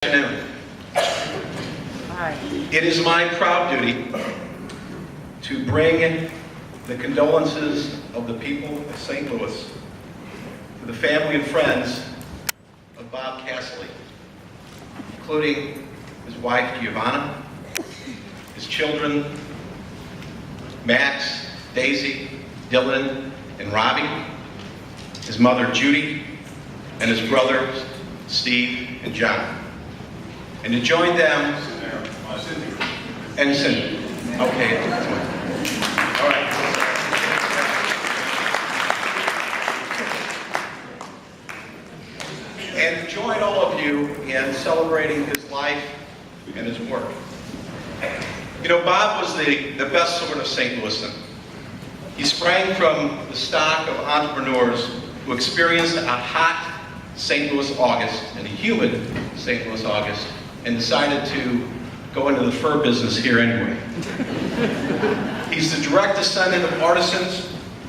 Afternoon. It is my proud duty to bring the condolences of the people of St. Louis to the family and friends of Bob Cassilly, including his wife Giovanna, his children Max, Daisy, Dylan, and Robbie, his mother Judy, and his brothers Steve and John. And to join them, and Cindy. Okay. All right. And to join all of you in celebrating his life and his work. You know, Bob was the best sort of St. Louisan. He sprang from the stock of entrepreneurs who experienced a hot St. Louis August and a humid St. Louis August and decided to go into the fur business here anyway. He's the direct descendant of artisans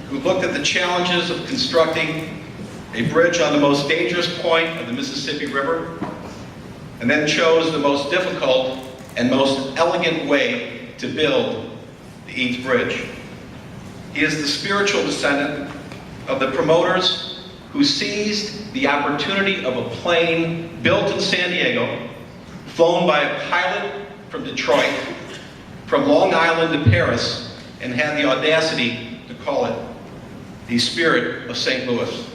who looked at the challenges of constructing a bridge on the most dangerous point of the Mississippi River and then chose the most difficult and most elegant way to build the Eads Bridge. He is the spiritual descendant of the promoters who seized the opportunity of a plane built in San Diego, flown by a pilot from Detroit, from Long Island to Paris, and had the audacity to call it the Spirit of St. Louis.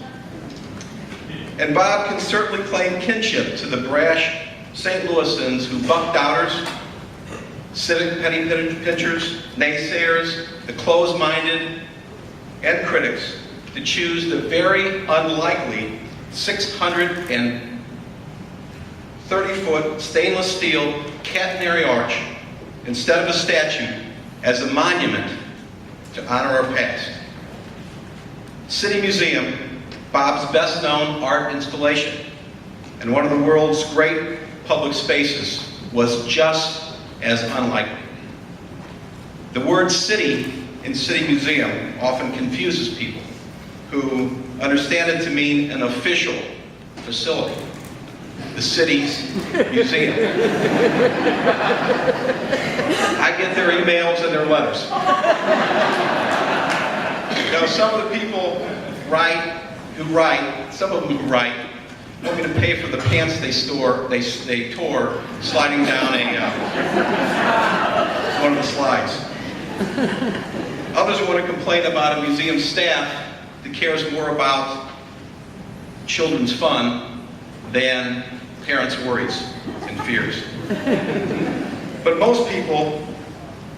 And Bob can certainly claim kinship to the brash St. Louisans who bucked doubters, civic penny pinchers, naysayers, the closed-minded, and critics to choose the very unlikely 630-foot stainless steel catenary arch instead of a statue as a monument to honor our past. City Museum, Bob's best-known art installation and one of the world's great public spaces, was just as unlikely. The word city in City Museum often confuses people who understand it to mean an official facility, the city's museum. I get their emails and their letters. You know, some of the people some of them who write, want me to pay for the pants they tore sliding down one of the slides. Others want to complain about a museum staff that cares more about children's fun than parents' worries and fears. But most people,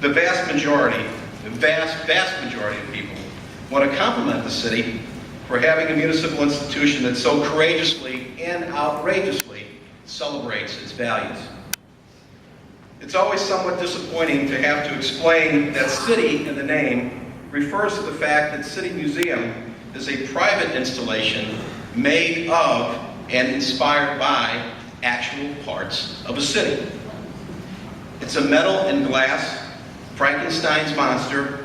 the vast majority of people, want to compliment the city for having a municipal institution that so courageously and outrageously celebrates its values. It's always somewhat disappointing to have to explain that city in the name refers to the fact that City Museum is a private installation made of and inspired by actual parts of a city. It's a metal and glass Frankenstein's monster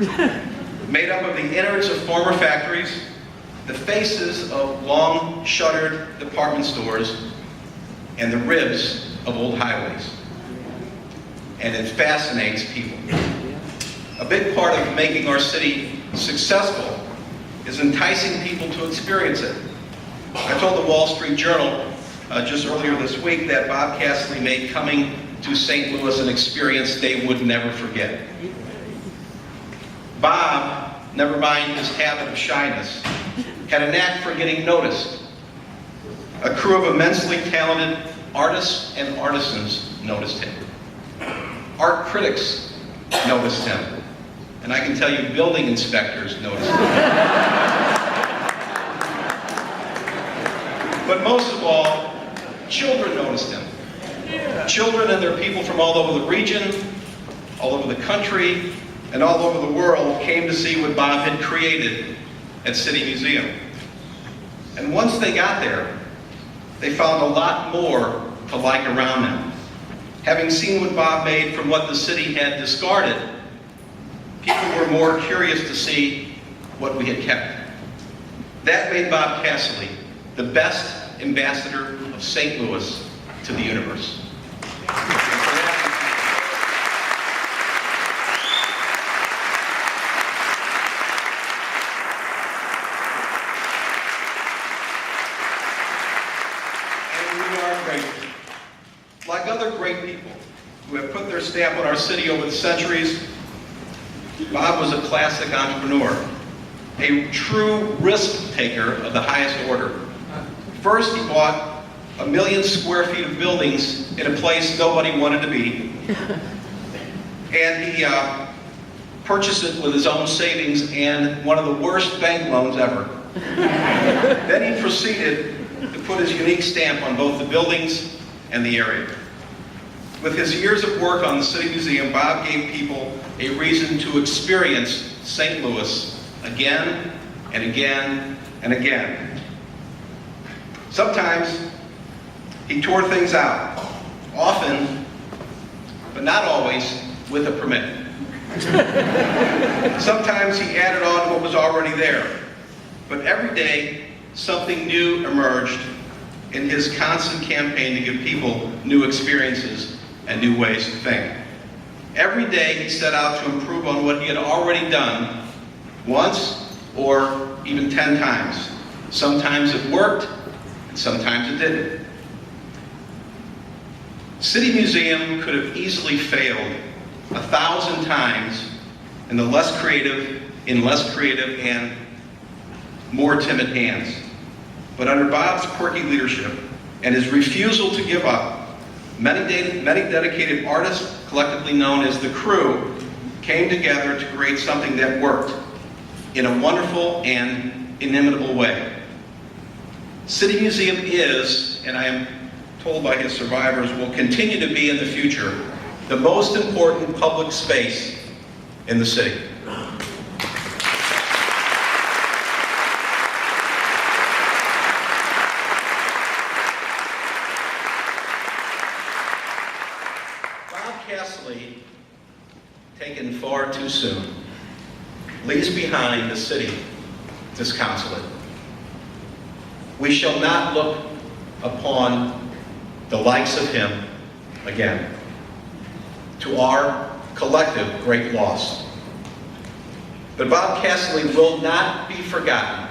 made up of the innards of former factories, the faces of long shuttered department stores, and the ribs of old highways. And it fascinates people. A big part of making our city successful is enticing people to experience it. I told the Wall Street Journal just earlier this week that Bob Cassilly made coming to St. Louis an experience they would never forget. Bob, never mind his habit of shyness, had a knack for getting noticed. A crew of immensely talented artists and artisans noticed him. Art critics noticed him. And I can tell you, building inspectors noticed him. But most of all, children noticed him. Children and their people from all over the region, all over the country, and all over the world came to see what Bob had created at City Museum. And once they got there, they found a lot more to like around them. Having seen what Bob made from what the city had discarded, people were more curious to see what we had kept. That made Bob Cassilly the best ambassador of St. Louis to the universe. Like other great people who have put their stamp on our city over the centuries, Bob was a classic entrepreneur, a true risk taker of the highest order. First, he bought 1 million square feet of buildings in a place nobody wanted to be. And he purchased it with his own savings and one of the worst bank loans ever. Then he proceeded to put his unique stamp on both the buildings and the area. With his years of work on the City Museum, Bob gave people a reason to experience St. Louis again and again and again. Sometimes he tore things out, often, but not always, with a permit. Sometimes he added on what was already there, but every day something new emerged in his constant campaign to give people new experiences and new ways to think. Every day he set out to improve on what he had already done once or even 10 times. Sometimes it worked, and sometimes it didn't. City Museum could have easily failed 1,000 times in less creative and more timid hands. But under Bob's quirky leadership and his refusal to give up, many dedicated artists, collectively known as the Crew, came together to create something that worked in a wonderful and inimitable way. City Museum is, and I am told by his survivors, will continue to be in the future, the most important public space in the city. Cassilly, taken far too soon, leaves behind the city disconsolate. We shall not look upon the likes of him again, to our collective great loss. But Bob Cassilly will not be forgotten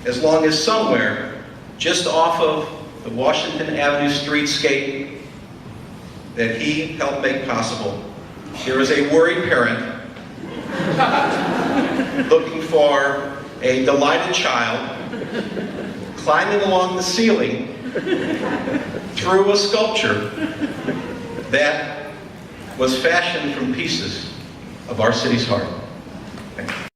as long as somewhere just off of the Washington Avenue streetscape that he helped make possible, there is a worried parent looking for a delighted child climbing along the ceiling through a sculpture that was fashioned from pieces of our city's heart. Thank you.